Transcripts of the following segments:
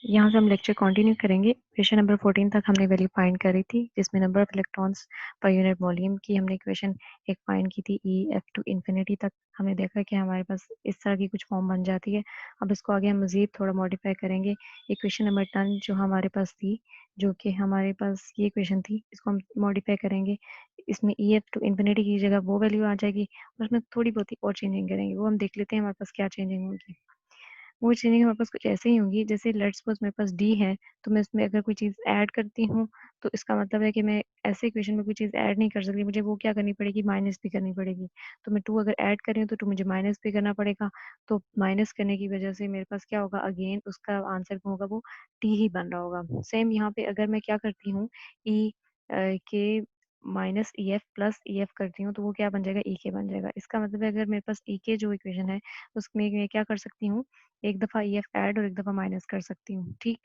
यहाँ से हम लेक्चर कंटिन्यू करेंगे। इक्वेशन नंबर 14 तक हमने वैल्यू फाइंड करी थी, जिसमें नंबर ऑफ इलेक्ट्रॉन्स पर यूनिट वॉल्यूम की हमने इक्वेशन एक फाइंड की थी। ई एफ टू इन्फिनिटी तक हमने देखा कि हमारे पास इस तरह की कुछ फॉर्म बन जाती है। अब इसको आगे हम मज़ीद थोड़ा मॉडिफाई करेंगे। इक्वेशन नंबर 10 जो हमारे पास थी, जो कि हमारे पास ये इक्वेशन थी, इसको हम मॉडिफाई करेंगे। इसमें ई एफ टू इन्फिनिटी की जगह वो वैल्यू आ जाएगी और उसमें थोड़ी बहुत ही और चेंजिंग करेंगे। वो हम देख लेते हैं हमारे पास क्या चेंजिंग होगी। वो चीज़ें हमारे पास कुछ ऐसे ही होंगी, जैसे लेट्स सपोज़ मेरे पास डी है, तो मैं इसमें अगर कोई चीज़ ऐड करती हूँ, तो इसका मतलब है कि मैं ऐसे इक्वेशन में कोई चीज़ ऐड नहीं कर सकती, मुझे वो क्या करनी पड़ेगी, माइनस भी करनी पड़ेगी। तो मैं 2 अगर ऐड कर रही हूँ, तो 2 मुझे माइनस भी करना पड़ेगा। तो माइनस करने की वजह से मेरे पास क्या होगा, अगेन उसका आंसर होगा वो टी ही बन रहा होगा। सेम यहाँ पे अगर मैं क्या करती हूँ, ई के minus E F plus E F करती हूँ, तो वो क्या बन जाएगा, ई के बन जाएगा। इसका मतलब है अगर मेरे पास ई के जो इक्वेशन है, उसमें मैं क्या कर सकती हूँ, एक दफ़ा ई एफ ऐड और एक दफ़ा माइनस कर सकती हूँ, ठीक।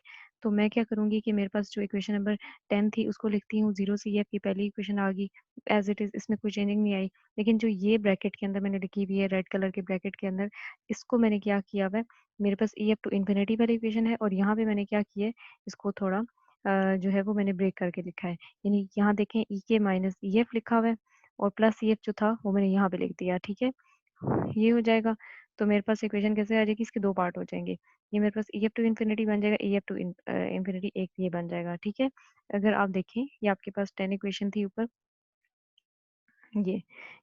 तो मैं क्या करूँगी कि मेरे पास जो इक्वेशन नंबर 10 थी, उसको लिखती हूँ 0 से ई एफ की पहली इक्वेशन आ गई एज इट इज़, इसमें कोई चेंजिंग नहीं आई। लेकिन जो ये ब्रैकेट के अंदर मैंने लिखी हुई है रेड कलर के ब्रैकेट के अंदर, इसको मैंने क्या किया हुआ है, मेरे पास ई एफ टू इन्फिनिटी वाली इक्वेशन है और यहाँ पे मैंने क्या किया है, इसको थोड़ा जो है वो मैंने ब्रेक करके लिखा है। यानी यहाँ देखें ई के माइनस ई एफ लिखा हुआ है और प्लस ई एफ जो था वो मैंने यहाँ पे लिख दिया, ठीक है। ये हो जाएगा। तो मेरे पास इक्वेशन कैसे आ जाएगी, इसके 2 पार्ट हो जाएंगे। ये मेरे पास ई एफ टू इन्फिनिटी बन जाएगा, ई एफ टू इन्फिनिटी एक ये बन जाएगा, ठीक है। अगर आप देखें, ये आपके पास 10 इक्वेशन थी ऊपर, ये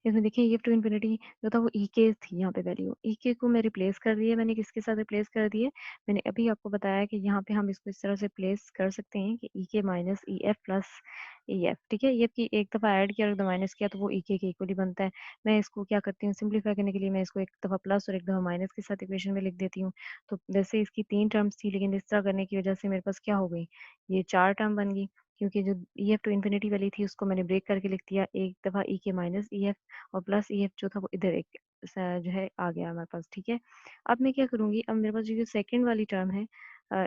इसमें देखिए ये टू इन्फिनिटी जो था वो ई के थी, यहाँ पे वैल्यू ई के को मैं रिप्लेस कर दी है। मैंने किसके साथ रिप्लेस कर दी है, मैंने अभी आपको बताया कि यहाँ पे हम इसको इस तरह से प्लेस कर सकते हैं कि ई के minus E F plus E F, ठीक है। ये की एक दफ़ा ऐड किया और एक दफ़ा माइनस किया तो वो ई के इक्वली बनता है। मैं इसको क्या करती हूँ, सिंप्लीफाई करने के लिए मैं इसको एक दफ़ा प्लस और एक दफ़ा माइनस के साथ इक्वेशन में लिख देती हूँ। तो वैसे इसकी 3 टर्म्स थी, लेकिन इस तरह करने की वजह से मेरे पास क्या हो गई, ये 4 टर्म बन गई। क्योंकि जो ई एफ टू इन्फिनिटी वाली थी उसको मैंने ब्रेक करके लिख दिया, एक दफ़ा ई के माइनस ई एफ और प्लस ई एफ जो था वो इधर एक जो है आ गया हमारे पास, ठीक है। अब मैं क्या करूँगी, अब मेरे पास जो सेकंड वाली टर्म है,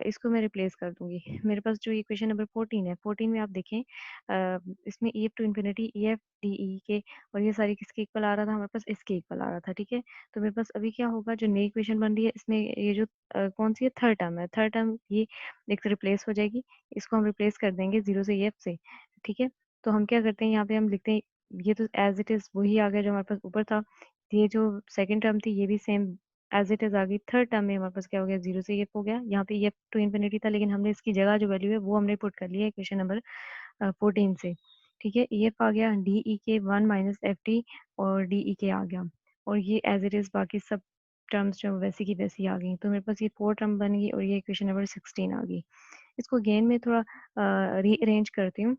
इसको मैं रिप्लेस कर दूंगी। मेरे पास जो इक्वेशन नंबर 14 है, 14 में आप देखें, इसमें E F two infinity E F D E के और ये सारी किसके इक्वल आ रहा था, हमारे पास इसके इक्वल आ रहा था, ठीक है। तो मेरे पास अभी क्या होगा, जो नई इक्वेशन बन रही है इसमें ये जो कौन सी है, थर्ड टर्म है, थर्ड टर्म ये एक तो रिप्लेस हो जाएगी। इसको हम रिप्लेस कर देंगे 0 से ई एफ से, ठीक है। तो हम क्या करते हैं, यहाँ पे हम लिखते हैं, ये तो एज इट इज़ वही आ गया जो हमारे पास ऊपर था। ये जो सेकंड टर्म थी ये भी सेम एज इट इज़ आ गई। थर्ड टर्म में हमारे पास क्या हो गया, 0 से ये हो गया। यहाँ पे ये टू इन्फिनिटी था, लेकिन हमने इसकी जगह जो वैल्यू है वो हमने पुट कर लिया है इक्वेशन नंबर 14 से, ठीक है। ई एफ आ गया डी ई के 1 माइनस एफ टी और डी ई के आ गया, और ये एज इट इज़ बाकी सब टर्म्स जो वैसी की वैसी आ गई। तो मेरे पास ये 4 टर्म बन गई और ये इक्वेशन नंबर 16 आ गई। इसको अगेन मैं थोड़ा रीअरेंज करती हूँ।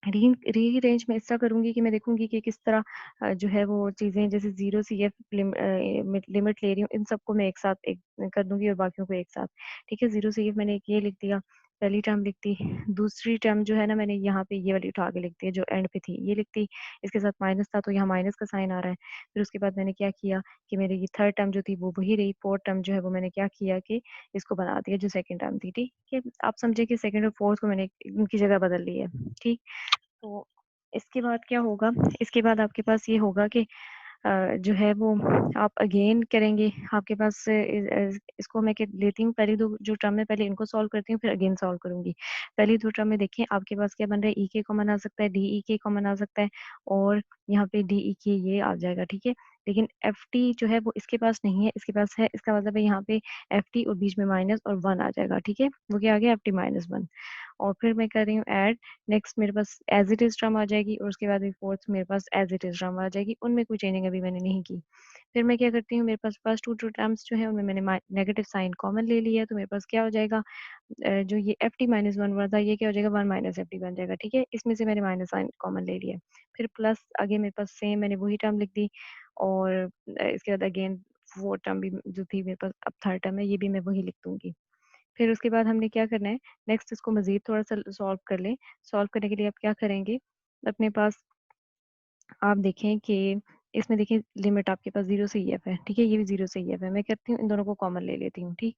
रीअरेंज मैं इस तरह करूँगी कि मैं देखूँगी कि किस तरह जो है वो चीज़ें, जैसे 0 से एफ लिमिट ले रही हूँ, इन सबको मैं एक साथ एक कर दूँगी और बाकियों को एक साथ, ठीक है। 0 से एफ मैंने एक ये लिख दिया, पहली टर्म लिख दी। दूसरी टर्म जो है ना, मैंने यहाँ पे ये वाली उठा के लिख दी है जो एंड पे थी, ये लिख दी। इसके साथ माइनस था तो यहाँ माइनस का साइन आ रहा है। फिर उसके बाद मैंने क्या किया कि मेरी ये थर्ड टर्म जो थी वो वही रही। फोर्थ टर्म जो है वो मैंने क्या किया कि इसको बना दिया जो सेकंड टर्म थी, ठीक है। आप समझे कि सेकंड और फोर्थ को मैंने इनकी जगह बदल ली है, ठीक। तो इसके बाद क्या होगा, इसके बाद आपके पास ये होगा कि जो है वो आप अगेन करेंगे। आपके पास इसको मैं लेती हूँ, पहली दो जो टर्म है पहले इनको सॉल्व करती हूँ, फिर अगेन सॉल्व करूंगी। पहली दो टर्म में देखें आपके पास क्या बन रहा है, ई के कॉमन आ सकता है, डी ई के कॉमन आ सकता है और यहाँ पे डी ई के ये आ जाएगा, ठीक है। लेकिन एफ टी जो है वो इसके पास नहीं है, इसके पास है। इसका मतलब है यहाँ पे एफ टी और बीच में माइनस और 1 आ जाएगा, ठीक है। वो क्या आ गया, एफ टी माइनस 1। और फिर मैं कर रही हूँ ऐड, नेक्स्ट मेरे पास एज इट इज टर्म आ जाएगी और उसके बाद भी फोर्थ मेरे पास एज इट इज टर्म आ जाएगी। उनमें कोई चेंजिंग अभी मैंने नहीं की। फिर मैं क्या करती हूँ, मेरे पास फर्स्ट टू टर्म्स जो है उनमें मैंने नेगेटिव साइन कॉमन ले लिया है, तो मेरे पास क्या हो जाएगा, जो ये एफ टी माइनस 1 हुआ था ये क्या हो जाएगा, 1 माइनस एफ टी बन जाएगा, ठीक है। इसमें से मैंने माइनस साइन कॉमन ले लिया। फिर प्लस आगे मेरे पास सेम मैंने वही टर्म लिख दी और इसके बाद अगेन वो टर्म भी जो थी मेरे पास, अब थर्ड टर्म है ये भी मैं वही लिख दूंगी। फिर उसके बाद हमने क्या करना है, नेक्स्ट इसको मज़ीद थोड़ा-सा सॉल्व कर लें। सॉल्व करने के लिए आप क्या करेंगे, अपने पास आप देखें कि इसमें देखिए लिमिट आपके पास 0 से ईएफ है, ठीक है? ये भी 0 से ईएफ है। मैं करती हूँ इन दोनों को कॉमन ले लेती हूँ, ठीक?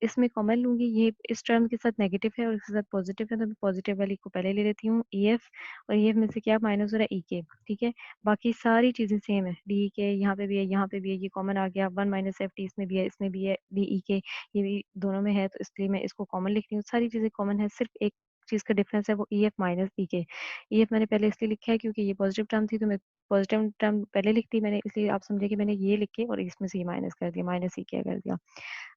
इसमें कॉमन लूँगी, ये इस टर्म के साथ नेगेटिव है और इसके साथ पॉज़िटिव है, तो मैं पॉज़िटिव वाली को पहले ले लेती हूँ ईएफ, और ईएफ में से क्या माइनस हो रहा है ईके, ठीक है? बाकी सारी चीज़ें सेम है, डीईके यहाँ पे भी है, यहाँ पे भी है, ये कॉमन आ गया, 1 माइनस एफटी इसमें भी है, डीईके ये भी दोनों में है, तो इसलिए मैं इसको कॉमन लिख रही हूँ। सारी चीज़ें कॉमन है, सिर्फ़ एक चीज़ का डिफरेंस है, वो ईएफ माइनस ईके। ईएफ मैंने पहले इसलिए लिखा है क्योंकि ये पॉज़िटिव टर्म थी, तो मैं पॉज़िटिव टर्म पहले लिखती मैंने, इसलिए आप समझिए कि मैंने ये लिख के और इसमें से ये माइनस कर दिया, माइनस ही क्या कर दिया।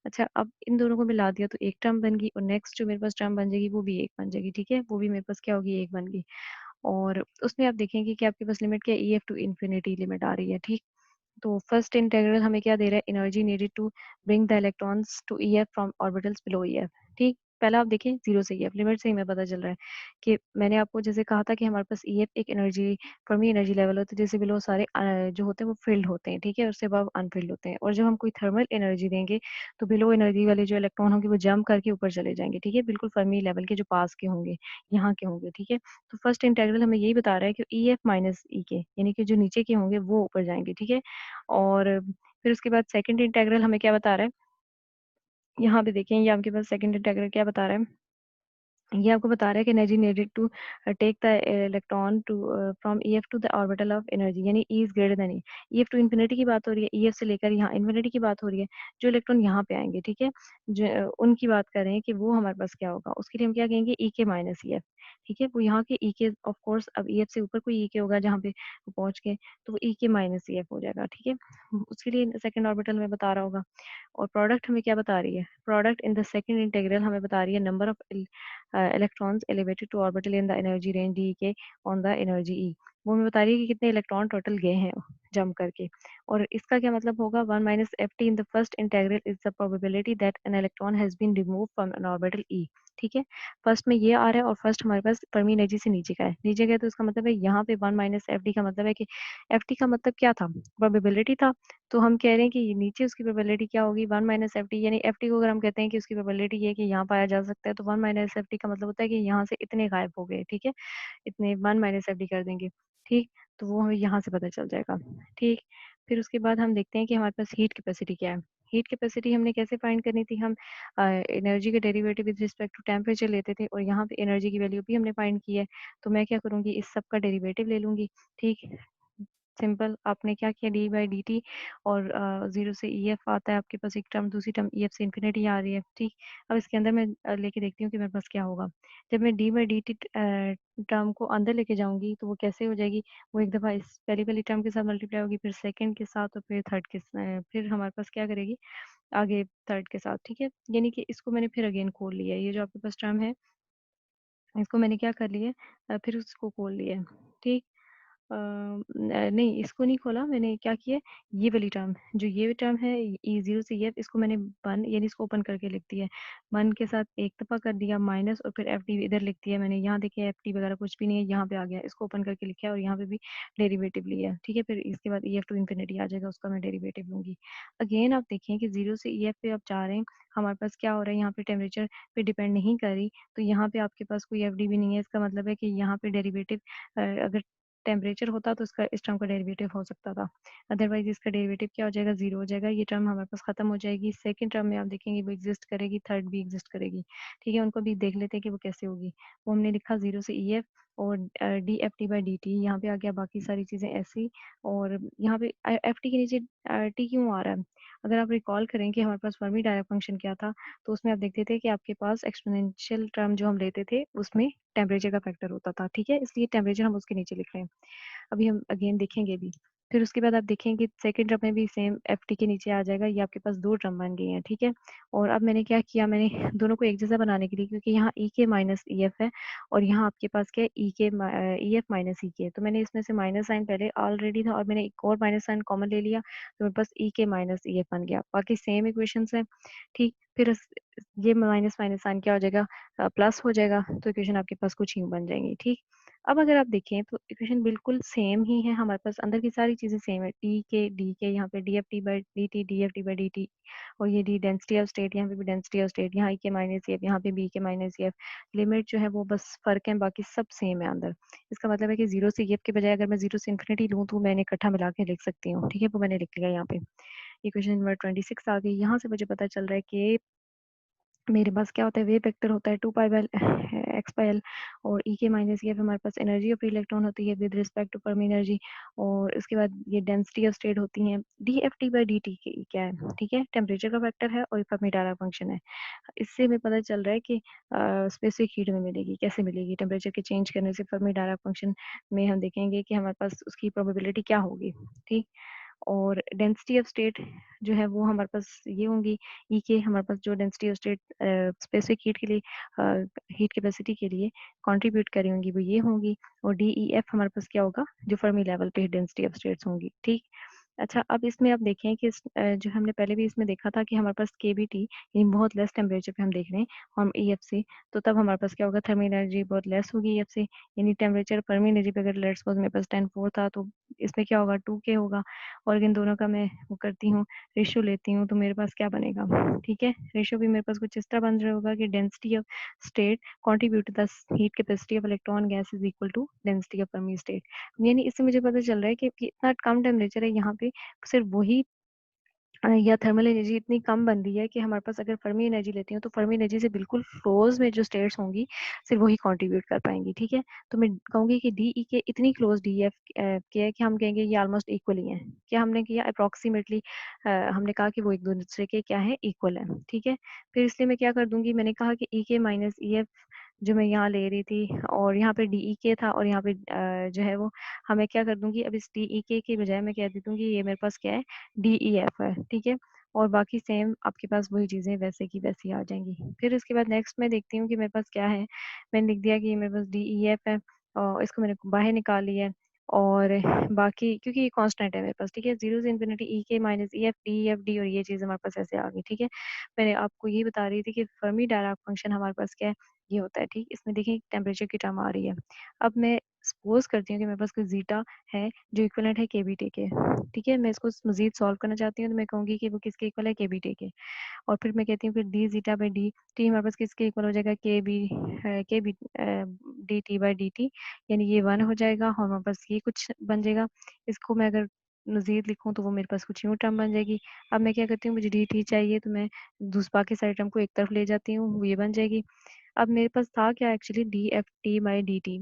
अच्छा, अब इन दोनों को मिला दिया तो एक टर्म बन गई, और नेक्स्ट जो मेरे पास टर्म बन जाएगी वो भी 1 बन जाएगी, ठीक है? वो भी मेरे पास क्या होगी, 1 बन गई। और उसमें आप देखेंगे कि आपके पास लिमिट क्या है, ईएफ टू इन्फिनिटी लिमिट आ रही है, ठीक? तो फर्स्ट इंटीग्रल हमें क्या दे रहा है, energy needed to bring the electrons to EF from orbitals below EF, ठीक? पहला आप देखें 0 से ईएफ, लिमिट से ही हमें पता चल रहा है कि मैंने आपको जैसे कहा था कि हमारे पास ईएफ एक एनर्जी, फर्मी एनर्जी लेवल होता है, जैसे बिलो सारे जो होते हैं वो फिल्ड होते हैं, ठीक है? उससे अबव अनफिल्ड होते हैं, और जब हम कोई थर्मल एनर्जी देंगे तो बिलो एनर्जी वाले जो इलेक्ट्रॉन होंगे वो जंप करके ऊपर चले जाएंगे, ठीक है? बिल्कुल फर्मी लेवल के जो पास के होंगे, यहाँ के होंगे, ठीक है? तो फर्स्ट इंटीग्रल हमें यही बता रहा है कि ईएफ माइनस ई के, यानी कि जो नीचे के होंगे वो ऊपर जाएंगे, ठीक है? और फिर उसके बाद सेकंड इंटीग्रल हमें क्या बता रहा है, यहाँ पे देखें, ये आपके पास सेकंड इंटीग्रल क्या बता रहा है, ये आपको बता रहा है कि energy needed to take the electron to from EF to the orbital of energy, यानी E is greater than E. EF to infinity की बात हो रही है, ईएफ से लेकर यहाँ इन्फिनिटी की बात हो रही है, जो इलेक्ट्रॉन यहाँ पे आएंगे, ठीक है? जो उनकी बात कर रहे हैं कि वो हमारे पास क्या होगा, उसके लिए हम क्या कहेंगे, ई के माइनस ईएफ, ठीक है? वो यहाँ के ई के, ऑफ कोर्स अब ईएफ से ऊपर कोई ई के होगा जहाँ पे वो पहुंच के, तो वो ई के माइनस ईएफ हो जाएगा, ठीक है? उसके लिए सेकंड ऑर्बिटल में बता रहा होगा। और प्रोडक्ट हमें क्या बता रही है, product in the second integral हमें बता रही है number of electrons elevated to orbital in the energy range d के on the energy e, वो हमें बता रही है कि कितने इलेक्ट्रॉन टोटल गए हैं जंप करके। और इसका क्या मतलब होगा, 1 minus F T in the first integral is the probability that an electron has been remove from an orbital E, ठीक है? फर्स्ट में ये आ रहा है, और फर्स्ट हमारे पास फर्मी एनर्जी से नीचे का है, नीचे का है, तो इसका मतलब है यहाँ पे 1 माइनस एफ डी का मतलब है कि एफ टी का मतलब क्या था, प्रोबेबिलिटी था। तो हम कह रहे हैं कि नीचे उसकी प्रोबेबिलिटी क्या होगी, 1 माइनस एफ टी, यानी एफ टी को अगर हम कहते हैं कि उसकी प्रोबेबिलिटी ये है कि यहाँ पाया जा सकता है, तो 1 माइनस एफ टी का मतलब होता है कि यहाँ से इतने गायब हो गए, ठीक है? इतने 1 माइनस एफ डी कर देंगे, ठीक? तो वो हमें यहाँ से पता चल जाएगा, ठीक? फिर उसके बाद हम देखते हैं कि हमारे पास हीट कैपेसिटी क्या है। हीट कैपेसिटी हमने कैसे फाइंड करनी थी, हम एनर्जी के derivative with respect to temperature लेते थे, और यहाँ पे एनर्जी की वैल्यू भी हमने फाइंड की है। तो मैं क्या करूँगी, इस सब का डेरिवेटिव ले लूँगी, ठीक? सिंपल, आपने क्या किया, डी बाई डी टी, और 0 से ई एफ आता है आपके पास एक टर्म, दूसरी टर्म ई एफ से इन्फिनिटी आ रही है, ठीक? अब इसके अंदर मैं लेके देखती हूँ कि मेरे पास क्या होगा। जब मैं D by D T term को अंदर लेके जाऊंगी तो वो कैसे हो जाएगी, वो एक दफ़ा इस पहली वाली टर्म के साथ मल्टीप्लाई होगी, फिर सेकंड के साथ, और फिर थर्ड के फिर हमारे पास क्या करेगी आगे थर्ड के साथ, ठीक है? यानी कि इसको मैंने फिर अगेन खोल लिया है, ये जो आपके पास टर्म है इसको मैंने क्या कर लिया है, फिर उसको खोल लिया है, ठीक? नहीं, इसको नहीं खोला मैंने, क्या किया, ये वाली टर्म, जो ये टर्म है ई ज़ीरो से ये, इसको मैंने 1 यानी इसको ओपन करके लिख दिया है। 1 के साथ एक दफ़ा कर दिया माइनस, और फिर एफडी इधर लिख दिया मैंने, यहाँ देखिए एफडी वगैरह कुछ भी नहीं है, यहाँ पे आ गया, इसको ओपन करके लिखा है, और यहाँ पे भी डेरिवेटिव लिया है, ठीक है? फिर इसके बाद ईएफ टू इन्फिनिटी आ जाएगा, उसका मैं डेरिवेटिव लूँगी। अगेन आप देखें कि 0 से ईएफ पे आप जा रहे हैं, हमारे पास क्या हो रहा है, यहाँ पे टेम्परेचर पे डिपेंड नहीं कर रही, तो यहाँ पे आपके पास कोई एफडी भी नहीं है, इसका मतलब है कि यहाँ पे डेरिवेटिव अगर टेम्परेचर होता तो इसका, इस टर्म का डेरिवेटिव हो सकता था, अदरवाइज इसका डेरिवेटिव क्या हो जाएगा, 0 हो जाएगा, ये टर्म हमारे पास खत्म हो जाएगी। सेकंड टर्म में आप देखेंगे वो एग्जिस्ट करेगी, थर्ड भी एग्जिस्ट करेगी, ठीक है? उनको भी देख लेते हैं कि वो कैसे होगी। वो हमने लिखा 0 से ई एफ, और D F T by D T यहाँ पे आ गया, बाकी सारी चीज़ें ऐसी। और यहाँ पे एफ टी के नीचे टी क्यों आ रहा है, अगर आप रिकॉल करें कि हमारे पास फर्मी डायराक फंक्शन क्या था, तो उसमें आप देखते थे कि आपके पास एक्सपोनेंशियल टर्म जो हम लेते थे उसमें टेम्परेचर का फैक्टर होता था, ठीक है? इसलिए टेम्परेचर हम उसके नीचे लिख रहे हैं। अभी हम अगेन देखेंगे भी। फिर उसके बाद आप देखेंगे सेकंड टर्म में भी सेम एफटी के नीचे आ जाएगा, ये आपके पास 2 टर्म बन गई हैं, ठीक है? और अब मैंने क्या किया, मैंने दोनों को एक जैसा बनाने के लिए, क्योंकि यहाँ ई के माइनस ई एफ है, और यहाँ आपके पास क्या है, ई एफ माइनस ई के, तो मैंने इसमें से माइनस साइन पहले ऑलरेडी था, और मैंने एक और माइनस साइन कॉमन ले लिया, तो मेरे पास ई के माइनस ई एफ बन गया। बाकी सेम इक्वेशंस है, ठीक? फिर ये माइनस माइनस साइन क्या हो जाएगा, प्लस हो जाएगा, तो इक्वेशन आपके पास कुछ यूँ बन जाएंगी, ठीक? अब अगर आप देखें तो इक्वेशन बिल्कुल सेम ही है, हमारे पास अंदर की सारी चीज़ें सेम है। डी के यहाँ पे dft/dt, dft/dt, और ये डी डेंसिटी ऑफ स्टेट, यहाँ पे भी डेंसिटी ऑफ स्टेट, यहाँ के माइनस एफ, यहाँ पे बी के माइनस एफ। लिमिट जो है वो बस फ़र्क है, बाकी सब सेम है अंदर। इसका मतलब है कि जीरो से एफ के बजाय अगर मैं जीरो से इन्फिनिटी लूँ तो मैंने इकट्ठा मिला के लिख सकती हूँ, ठीक है, वो मैंने लिख लिया यहाँ पे। इक्वेशन नंबर 26 आ गई। यहाँ से मुझे पता चल रहा है कि मेरे पास क्या होता है, वेव वेक्टर होता है 2 पाई एक्स पाई एल, और ई के माइनस ये हमारे पास एनर्जी ऑफ फ्री इलेक्ट्रॉन होती है with respect to Fermi energy, और इसके बाद ये डेंसिटी ऑफ स्टेट होती हैं। D F T by D T क्या है, ठीक है, टेम्परेचर का फैक्टर है और फर्मी डायराक फंक्शन है। इससे हमें पता चल रहा है कि स्पेसिफिक हीट में मिलेगी, कैसे मिलेगी, टेम्परेचर के चेंज करने से फर्मी डायराक फंक्शन में हम देखेंगे कि हमारे पास उसकी प्रोबेबिलिटी क्या होगी, ठीक। और डेंसिटी ऑफ स्टेट जो है वो हमारे पास ये होंगी, ई के हमारे पास जो density of state specific heat के लिए, हीट कैपेसिटी के लिए कंट्रीब्यूट करी होंगी वो ये होंगी, और डी ई एफ हमारे पास क्या होगा, जो फर्मी लेवल पे डेंसिटी ऑफ स्टेट्स होंगी, ठीक। अच्छा, अब इसमें आप देखें कि जो हमने पहले भी इसमें देखा था कि हमारे पास के बी टी यानी बहुत लेस टेम्परेचर पे हम देख रहे हैं हम ई एफ से, तो तब हमारे पास क्या होगा, थर्मल एनर्जी बहुत लेस होगी ई एफ से, यानी टेम्परेचर फर्मी एनर्जी पे अगर लेट्स सपोज मेरे पास 10 4 था तो इसमें क्या होगा 2 के होगा, और इन दोनों का मैं वो करती हूँ, रेशियो लेती हूँ, तो मेरे पास क्या बनेगा, ठीक है, रेशियो भी मेरे पास कुछ इस तरह बन रहा होगा कि density of state contribute to the heat capacity of electron gas is equal to density of Fermi state. यानी इससे मुझे पता चल रहा है कि इतना कम टेम्परेचर है यहाँ पे, सिर्फ वही या थर्मल एनर्जी इतनी कम बन रही है कि हमारे पास अगर फर्मी एनर्जी लेती हूँ तो फर्मी एनर्जी से बिल्कुल क्लोज में जो स्टेट्स होंगी सिर्फ वही कंट्रीब्यूट कर पाएंगी, ठीक है। तो मैं कहूँगी कि डी ई के इतनी क्लोज डी एफ के है कि हम कहेंगे ये ऑलमोस्ट इक्वल ही है। क्या हमने किया, अप्रॉक्सीमेटली हमने कहा कि वो एक दूसरे के क्या है, इक्वल है, ठीक है। फिर इसलिए मैं क्या कर दूंगी, मैंने कहा कि ई के माइनस ई एफ जो मैं यहाँ ले रही थी, और यहाँ पे डी ई के था, और यहाँ पे जो है वो हमें क्या कर दूंगी, अब इस डी ई के बजाय मैं कह दे दूंगी ये मेरे पास क्या है, डी ई एफ है, ठीक है। और बाकी सेम आपके पास वही चीज़ें वैसे की वैसी आ जाएंगी। फिर उसके बाद नेक्स्ट मैं देखती हूँ कि मेरे पास क्या है, मैंने लिख दिया कि मेरे पास डी ई एफ है, और इसको मैंने बाहर निकाल लिया है, और बाकी क्योंकि ये कांस्टेंट है मेरे पास, ठीक है, जीरो से इन्फिनिटी ई के माइनस ई एफ डी, और ये चीज़ हमारे पास ऐसे आ गई, ठीक है। मैंने आपको ये बता रही थी कि फर्मी डायराक फंक्शन हमारे पास क्या है, ये होता है, ठीक। इसमें देखिए टेम्परेचर की टर्म आ रही है। अब मैं सपोज करती हूँ कि मेरे पास कोई जीटा है जो इक्वलेंट है के बी टी के, ठीक है। मैं इसको मजीद सॉल्व करना चाहती हूँ, तो मैं कहूँगी कि वो किसके इक्वल है, के बी टी के। और फिर मैं कहती हूँ फिर D zeta by D T हमारे पास किसके इक्वल हो जाएगा, K B D T by D T, यानी ये 1 हो जाएगा, और हमारे पास ये कुछ बन जाएगा। इसको मैं अगर मजीद लिखूँ तो वो मेरे पास कुछ यूँ टर्म बन जाएगी। अब मैं क्या करती हूँ, मुझे डी टी चाहिए तो मैं बाकी सारे टर्म को एक तरफ ले जाती हूँ, वो ये बन जाएगी। अब मेरे पास था क्या actually, D F T by D T,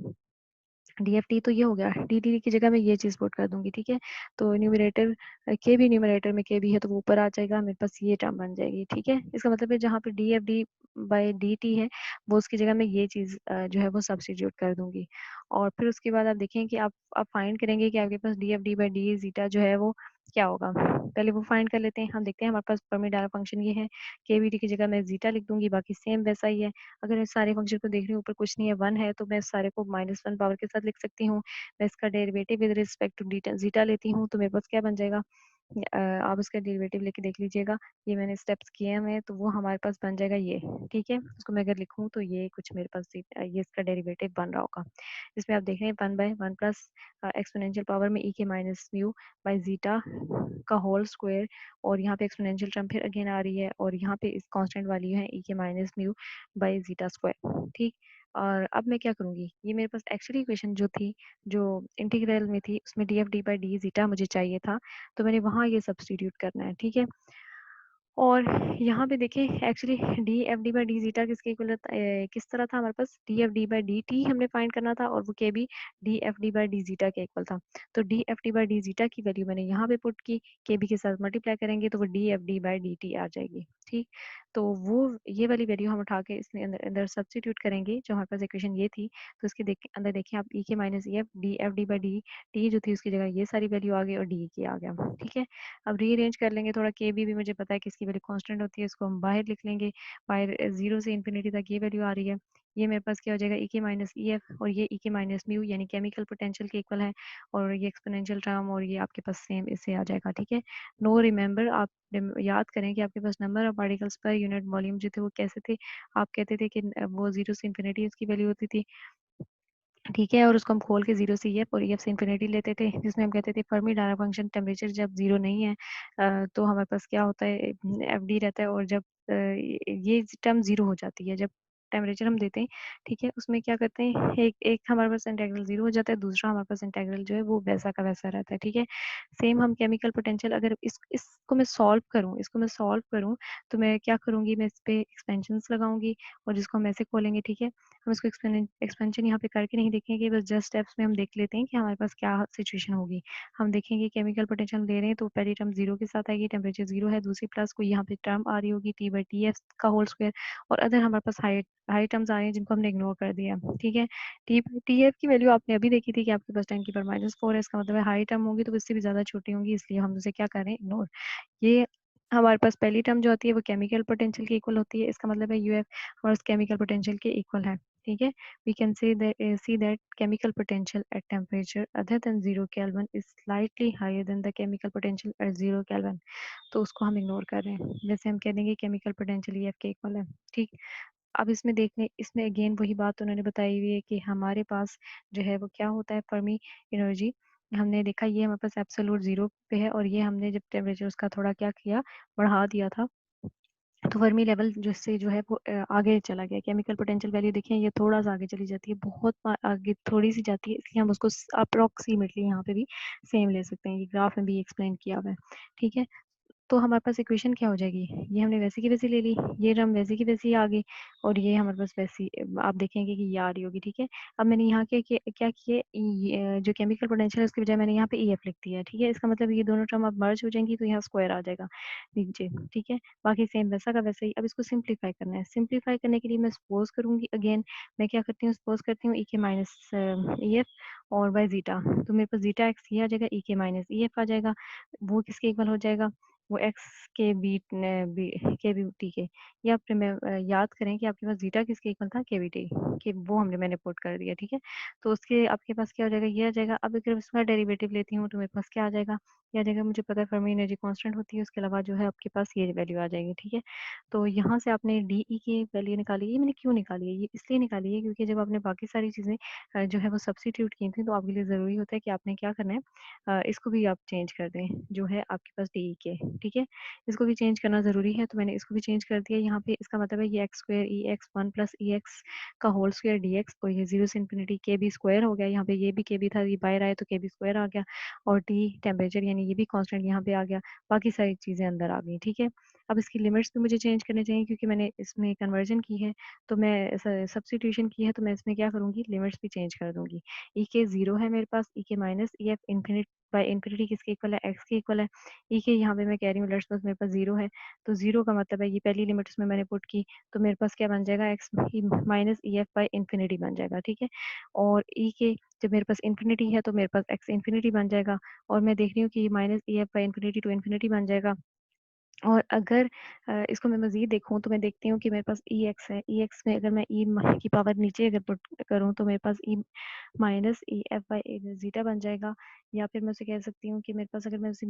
DFT तो ये हो गया, डीटी की जगह मैं ये चीज़ पुट कर दूंगी, ठीक है। तो न्यूमरेटर के भी, न्यूमरेटर में के भी है तो वो ऊपर आ जाएगा, मेरे पास ये टर्म बन जाएगी, ठीक है। इसका मतलब है जहाँ पे D F D by D T है वो उसकी जगह मैं ये चीज़ जो है वो सब्सटीट्यूट कर दूंगी। और फिर उसके बाद आप देखें कि आप फाइंड करेंगे कि आपके पास D F D by D zeta जो है वो क्या होगा। पहले वो फाइंड कर लेते हैं, हम देखते हैं हमारे पास परमी डायरा फंक्शन ये है, के वी टी की जगह मैं जीटा लिख दूंगी, बाकी सेम वैसा ही है। अगर इस सारे फंक्शन को देख रही हूँ ऊपर कुछ नहीं है, 1 है, तो मैं इस सारे को -1 पावर के साथ लिख सकती हूँ। मैं इसका डेरिवेटिव विद रिस्पेक्ट टू डीटा जीटा लेती हूँ तो मेरे पास क्या बन जाएगा, आप इसका डेरिवेटिव लेके देख लीजिएगा, ये मैंने स्टेप्स किए हैं तो वो हमारे पास बन जाएगा ये, ठीक है। उसको मैं अगर लिखूँ तो ये कुछ मेरे पास ये इसका डेरिवेटिव बन रहा होगा। इसमें आप देख रहे हैं 1/1 प्लस एक्सपोनेंशियल पावर में ई के माइनस म्यू बाई जीटा का होल स्क्वायर, और यहाँ पे एक्सपोनेंशियल टर्म फिर अगेन आ रही है, और यहाँ पे इस कांस्टेंट वैल्यू है ई के minus mu by zeta square, ठीक। और अब मैं क्या करूँगी, ये मेरे पास एक्चुअली इक्वेशन जो थी, जो इंटीग्रल में थी, उसमें D F D by D zeta मुझे चाहिए था, तो मैंने वहाँ ये सब्सटीट्यूट करना है, ठीक है। और यहाँ पे देखें actually D F D by D zeta किसके इक्वल किस तरह था, हमारे पास D F D by D T हमने फाइंड करना था, और वो के भी D F D by D zeta के इक्वल था। तो D F D by D zeta की वैल्यू मैंने यहाँ पे पुट की, के बी के साथ मल्टीप्लाई करेंगे तो वो D F D by D T आ जाएगी, ठीक। तो वो ये वाली वैल्यू हम उठा के इसमें अंदर अंदर सब्सटीट्यूट करेंगे, जो हमारे पास इक्वेशन ये थी, तो इसके अंदर देखिए आप ई के minus E F D F D by D T जो थी उसकी जगह ये सारी वैल्यू आ गई, और डी के आ गया, ठीक है। अब रीअरेंज कर लेंगे थोड़ा, के बी भी मुझे पता है कि इसकी वैल्यू कांस्टेंट होती है, इसको हम बाहर लिख लेंगे, बाहर 0 से इन्फिनिटी तक ये वैल्यू आ रही है। ये मेरे पास क्या हो जाएगा, ई के माइनस ई एफ, और ये ई के माइनस म्यू यानी केमिकल पोटेंशियल के इक्वल है, और ये एक्सपोनेंशियल टर्म, और ये आपके पास सेम इससे आ जाएगा, ठीक है। नो रिमेंबर, आप याद करें कि आपके पास number of particles per unit volume जो थे वो कैसे थे, आप कहते थे कि वो 0 से इन्फिनिटी इसकी वैल्यू होती थी, ठीक है, और उसको हम खोल के 0 से ईएफ और ईएफ से इन्फिनिटी लेते थे, जिसमें हम कहते थे फर्मी डायराक फंक्शन टेम्परेचर जब 0 नहीं है तो हमारे पास क्या होता है, एफडी रहता है, और जब ये टर्म 0 हो जाती है, जब टेम्परेचर हम देते हैं, ठीक है, उसमें क्या करते हैं, एक एक हमारे पास इंटेग्रल 0 हो जाता है, दूसरा हमारे पास इंटेग्रल जो है वो वैसा का वैसा रहता है, ठीक है। सेम हम केमिकल पोटेंशियल, अगर इसको मैं सॉल्व करूँ, तो मैं क्या करूँगी, मैं इस पे एक्सपेंशंस लगाऊंगी और जिसको हम ऐसे खोलेंगे, ठीक है। हम इसको एक्सपेंशन यहाँ पे करके नहीं देखेंगे, बस जस्ट स्टेप्स में हम देख लेते हैं कि हमारे पास क्या सिचुएशन होगी। हम देखेंगे केमिकल पोटेंशियल दे रहे हैं, तो पहली टर्म 0 के साथ आएगी, टेम्परेचर 0 है, दूसरी प्लस कोई यहाँ पे टर्म आ रही होगी T/Tf का होल स्क्वायर, और अदर हमारे पास हाई हाई टर्म्स आ रही हैं जिनको हमने इग्नोर कर दिया, ठीक है। T/Tf की वैल्यू आपने अभी देखी थी कि आपके पास 10⁻⁴ है, इसका मतलब है हाई टर्म होगी तो इससे भी ज़्यादा छोटी होंगी, इसलिए हम उसे क्या कर रहे हैं, इग्नोर। ये हमारे पास पहली टर्म जो होती है वो केमिकल पोटेंशियल के इक्वल होती है, इसका मतलब है यूएफ और केमिकल पोटेंशियल के इक्वल है, ठीक है। We can see that chemical potential at temperature other than 0 Kelvin is slightly higher than the chemical potential at 0 Kelvin, तो उसको हम इग्नोर कर रहे हैं, जैसे हम कह देंगे केमिकल पोटेंशियल EF के इक्वल है, ठीक। अब इसमें अगेन वही बात उन्होंने बताई हुई है कि हमारे पास जो है वो क्या होता है, फर्मी एनर्जी हमने देखा, ये हमारे पास एब्सोल्यूट 0 पे है, और ये हमने जब टेम्परेचर उसका थोड़ा क्या किया, बढ़ा दिया था, तो फर्मी लेवल जिससे जो है वो आगे चला गया। केमिकल पोटेंशियल वैल्यू देखिए, ये थोड़ा सा आगे चली जाती है, बहुत आगे थोड़ी सी जाती है, इसलिए हम उसको अप्रोक्सीमेटली यहाँ पे भी सेम ले सकते हैं, ये ग्राफ में भी एक्सप्लेन किया हुआ है, ठीक है। तो हमारे पास इक्वेशन क्या हो जाएगी, ये हमने वैसी की वैसी ले ली, ये टर्म वैसी की वैसी आ गई, और ये हमारे पास वैसी आप देखेंगे कि ये आ रही होगी, ठीक है। अब मैंने यहाँ क्या किए, जो केमिकल पोटेंशियल है उसकी बजाय मैंने यहाँ पे EF लिख दिया है, ठीक है। इसका मतलब ये दोनों टर्म अब मर्ज हो जाएंगी, तो यहाँ स्क्वायर आ जाएगा नीचे, ठीक है। बाकी सेम वैसा का वैसा ही। अब इसको सिंप्लीफाई करना है, सिंप्लीफाई करने के लिए मैं सपोज करूंगी, अगेन मैं क्या करती हूँ, सपोज करती हूँ EK-EF और बाय जीटा, तो मेरे पास जीटा एक्स ये आ जाएगा, EK-EF आ जाएगा, वो किसके इक्वल हो जाएगा, वो एक्स के बी टी के, या आप याद करें कि आपके पास जीटा किसके इक्वल था, के बी टी के, वो मैंने पुट कर दिया, ठीक है। तो उसके आपके पास क्या हो जाएगा, ये आ जाएगा। अब अगर इसका डेरिवेटिव लेती हूँ तो मेरे पास क्या आ जाएगा, ये आ जाएगा, मुझे पता है फर्मी एनर्जी कांस्टेंट होती है, उसके अलावा जो है आपके पास ये वैल्यू आ जाएगी, ठीक है। तो यहाँ से आपने डी ई की वैल्यू निकाली, ये मैंने क्यों निकाली है, ये इसलिए निकाली है क्योंकि जब आपने बाकी सारी चीज़ें जो है वो सब्सिट्यूट की थी, तो आपके लिए ज़रूरी होता है कि आपने क्या करना है, इसको भी आप चेंज कर दें, जो है आपके पास डी ई के, ठीक है। इसको भी चेंज करना ज़रूरी है, तो मैंने इसको भी चेंज कर दिया यहाँ पे। इसका मतलब है ये एक्स स्क्वायर ई एक्स वन प्लस ई एक्स का होल स्क्वायर डी एक्स, और ये 0 से इन्फिनिटी के बी स्क्वायर हो गया, यहाँ पे ये भी के बी था, ये बाहर आया तो के बी स्क्वायर आ गया, और टी टेम्परेचर यानी ये भी कांस्टेंट यहाँ पे आ गया, बाकी सारी चीज़ें अंदर आ गई, ठीक है। अब इसकी लिमिट्स भी मुझे चेंज करने चाहिए क्योंकि मैंने इसमें कन्वर्जन की है, तो मैं सब्सटीट्यूशन की है, तो मैं इसमें क्या करूँगी, लिमिट्स भी चेंज कर दूंगी। ई के 0 है मेरे पास, ई के minus E F infinite by infinity किसके इक्वल है, एक्स के इक्वल है। ई के यहाँ पे मैं कह रही हूँ लेट्स सपोज मेरे पास 0 है, तो 0 का मतलब है ये पहली लिमिट इसमें मैंने पुट की, तो मेरे पास क्या बन जाएगा, x minus E F by infinity बन जाएगा, ठीक है। और ई के जब मेरे पास इन्फिनिटी है तो मेरे पास एक्स इन्फिनिटी बन जाएगा, और मैं देख रही हूँ कि minus E F by infinity to infinity बन जाएगा। और अगर इसको मैं मज़ीद देखूँ तो मैं देखती हूँ कि मेरे पास ई एक्स है, ई एक्स में अगर मैं ई की पावर नीचे अगर पुट करूँ तो मेरे पास E minus E F by zeta बन जाएगा, या फिर मैं उसे कह सकती हूँ कि मेरे पास अगर मैं उसे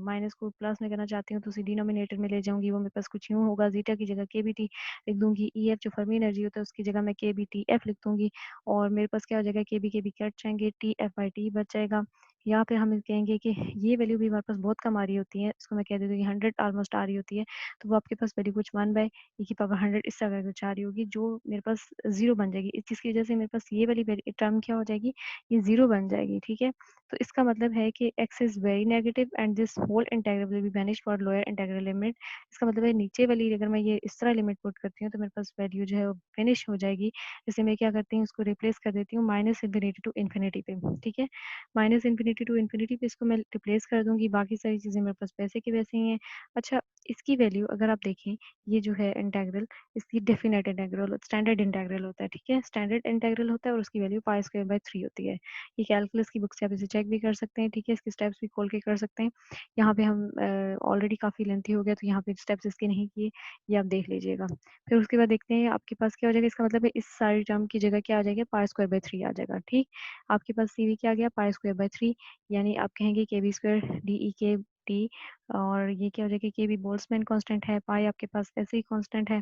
माइनस को प्लस में करना चाहती हूँ तो उसे डिनोमिनेटर में ले जाऊँगी, वो मेरे पास कुछ यूँ होगा, जीटा की जगह के बी टी लिख दूँगी, ई एफ जो फर्मी एनर्जी होता है उसकी जगह मैं के बी टी एफ लिख दूँगी, और मेरे पास क्या हो जाएगा, के बी कट जाएंगे, टी एफ बाई टी बच जाएगा। या फिर हम कहेंगे कि ये वैल्यू भी हमारे पास बहुत कम आ रही होती है, इसको मैं कह देती हूँ कि 100 ऑलमोस्ट आ रही होती है, तो वो आपके पास वैल्यू कुछ 1/e⁻100 इस तरह कुछ आ रही होगी, जो मेरे पास 0 बन जाएगी, जिसकी वजह से मेरे पास ये वाली टर्म क्या हो जाएगी, ये 0 बन जाएगी, ठीक है। तो इसका मतलब है कि x is very negative and this whole integral will be vanish for lower integral limit. इसका मतलब है नीचे वाली अगर मैं ये इस तरह लिमिट पुट करती हूँ तो मेरे पास वैल्यू जो है वो फिनिश हो जाएगी। जैसे मैं क्या करती हूँ, उसको रिप्लेस कर देती हूँ माइनस इन्फिनिटी टू इन्फिनिटी पे, ठीक है। माइनस इन्फिनिटी टू इन्फिनिटी पे इसको मैं रिप्लेस कर दूंगी, बाकी सारी चीज़ें मेरे पास वैसे की वैसे ही हैं। अच्छा, इसकी वैल्यू अगर आप देखें, ये जो है इंटेग्रल, इसकी डेफिनेट इंटेग्रल स्टैंडर्ड इंटेग्रल होता है, ठीक है। स्टैंडर्ड इंटेग्रल होता है और उसकी वैल्यू पाई स्क्वायर बाय 3 होती है। ये कैलकुलस की बुक से आप इसे चेक भी कर सकते हैं, ठीक है। इसके स्टेप्स भी खोल के कर सकते हैं। यहाँ पे हम ऑलरेडी काफ़ी लेंथी हो गया तो यहाँ पे स्टेप्स इसके नहीं किए, ये आप देख लीजिएगा। फिर उसके बाद देखते हैं आपके पास क्या हो जाएगा, इसका मतलब है इस सारी टर्म की जगह क्या आ जाएगा, पाई स्क्वायर बाय 3 आ जाएगा, ठीक। आपके पास सी वी क्या आ गया, पाई स्क्वायर बाय 3, यानी आप कहेंगे के बी स्क्वायर डी ई के टी, और ये क्या हो जाएगा, के बी बोल्ट्जमैन कांस्टेंट है, पाई आपके पास ऐसे ही कांस्टेंट है।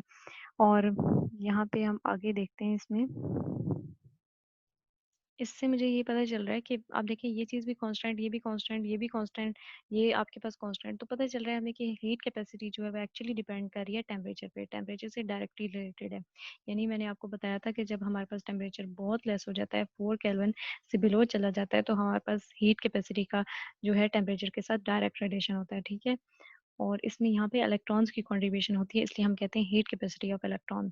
और यहाँ पे हम आगे देखते हैं इसमें, इससे मुझे ये पता चल रहा है कि आप देखिए ये चीज़ भी कांस्टेंट, ये भी कांस्टेंट, ये भी कांस्टेंट, ये आपके पास कांस्टेंट, तो पता चल रहा है हमें कि हीट कैपेसिटी जो है वो एक्चुअली डिपेंड कर रही है टेम्परेचर पे, टेम्परेचर से डायरेक्टली रिलेटेड है। यानी मैंने आपको बताया था कि जब हमारे पास टेम्परेचर बहुत लेस हो जाता है, 4 केल्विन से बिलो चला जाता है, तो हमारे पास हीट कैपेसिटी का जो है टेम्परेचर के साथ डायरेक्ट रिलेशन होता है, ठीक है? और इसमें यहाँ पे इलेक्ट्रॉन्स की कॉन्ट्रीब्यूशन होती है, इसलिए हम कहते हैं हीट कैपेसिटी ऑफ इलेक्ट्रॉन।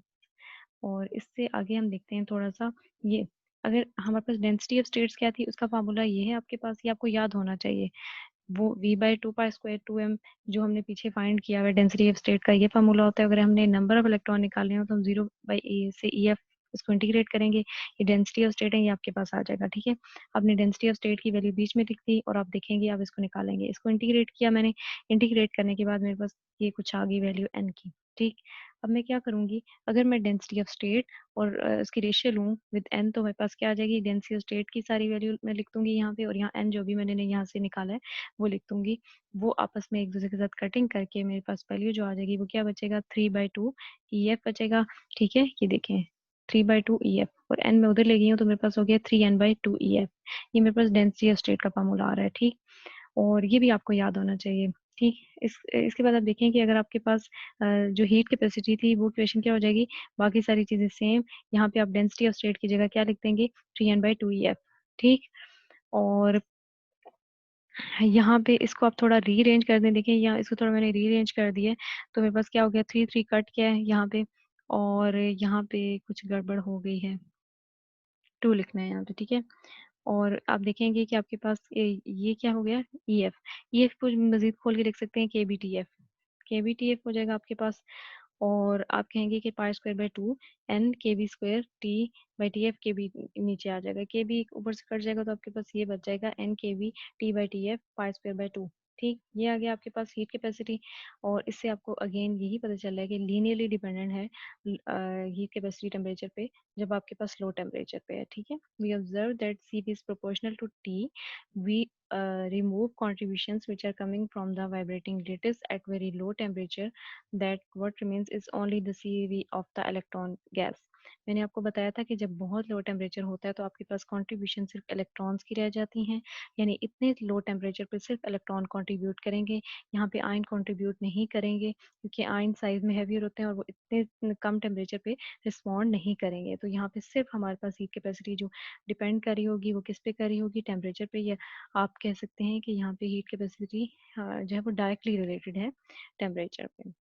और इससे आगे हम देखते हैं थोड़ा-सा ये, अगर हमारे पास डेंसिटी ऑफ स्टेट्स क्या थी, उसका फ़ॉर्मूला ये है आपके पास, ये आपको याद होना चाहिए। वो V/2 पाई स्क्वायर 2m जो हमने पीछे फाइंड किया हुआ है डेंसिटी ऑफ स्टेट का, ये फ़ॉर्मूला होता है। अगर हमने नंबर ऑफ इलेक्ट्रॉन निकालने हो तो हम 0/A से EF इसको इंटीग्रेट करेंगे, ये डेंसिटी ऑफ स्टेट है, ये आपके पास आ जाएगा, ठीक है? आपने डेंसिटी ऑफ स्टेट की वैल्यू बीच में लिख दी और आप देखेंगे आप इसको निकालेंगे। इसको इंटीग्रेट किया मैंने, इंटीग्रेट करने के बाद मेरे पास ये कुछ आ गई वैल्यू n की, ठीक? अब मैं क्या करूँगी, अगर मैं डेंसिटी ऑफ स्टेट और इसकी रेशियो लूँ विद n, तो मेरे पास क्या आ जाएगी, डेंसिटी ऑफ स्टेट की सारी वैल्यू मैं लिख दूँगी यहाँ पे, और यहाँ n जो भी मैंने यहाँ से निकाला है वो लिख दूँगी। वो आपस में एक-दूसरे के साथ कटिंग करके मेरे पास वैल्यू जो आ जाएगी वो क्या बचेगा, 3/2 EF बचेगा, ठीक है? ये देखें 3/2 EF, और n मैं उधर ले गई हूँ तो मेरे पास हो गया 3n/2 EF। ये मेरे पास डेंसिटी ऑफ स्टेट का फार्मूला आ रहा है, ठीक? और ये भी आपको याद होना चाहिए, ठीक? इसके बाद आप देखें कि अगर आपके पास जो हीट कैपेसिटी थी वो इक्वेशन क्या हो जाएगी, बाकी सारी चीज़ें सेम, यहाँ पे आप डेंसिटी ऑफ स्टेट की जगह क्या लिख देंगे, 3n/2 EF, ठीक? और यहाँ पे इसको आप थोड़ा रीअरेंज कर दें, देखिए यहाँ इसको थोड़ा मैंने रीअरेंज कर दिया है, तो मेरे पास क्या हो गया, 3 कट किया है यहाँ पे, और यहाँ पे कुछ गड़बड़ हो गई है, 2 लिखना है यहाँ पे, ठीक है? और आप देखेंगे कि आपके पास ये क्या हो गया, EF, EF को मज़ीद खोल के लिख सकते हैं KBTF, KBTF हो जाएगा आपके पास। और आप कहेंगे कि pi square by 2 N K B square T by T F, K B नीचे आ जाएगा, के बी ऊपर से कट जाएगा, तो आपके पास ये बच जाएगा N K B T by T F pi square by 2, ठीक? ये आ गया आपके पास हीट कैपेसिटी। और इससे आपको अगेन यही पता चल रहा है कि लीनियरली डिपेंडेंट है हीट कैपेसिटी टेम्परेचर पे जब आपके पास लो टेम्परेचर पे है, ठीक है? We observe that Cp is proportional to T. We remove contributions which are coming from the vibrating lattice at very low temperature, that what remains is only the CV of the electron gas. मैंने आपको बताया था कि जब बहुत low temperature होता है तो आपके पास कंट्रीब्यूशन सिर्फ इलेक्ट्रॉन्स की रह जाती हैं, यानी इतने लो टेम्परेचर पे सिर्फ इलेक्ट्रॉन कंट्रीब्यूट करेंगे, यहाँ पे आयन कंट्रीब्यूट नहीं करेंगे, क्योंकि आयन साइज में हैवियर होते हैं और वो इतने कम टेम्परेचर पे रिस्पॉन्ड नहीं करेंगे। तो यहाँ पे सिर्फ हमारे पास हीट कैपेसिटी जो डिपेंड कर रही होगी वो किस पे कर रही होगी, टेम्परेचर पे, या आप कह सकते हैं कि यहाँ पे हीट कैपेसिटी जो है वो डायरेक्टली रिलेटेड है टेम्परेचर पे।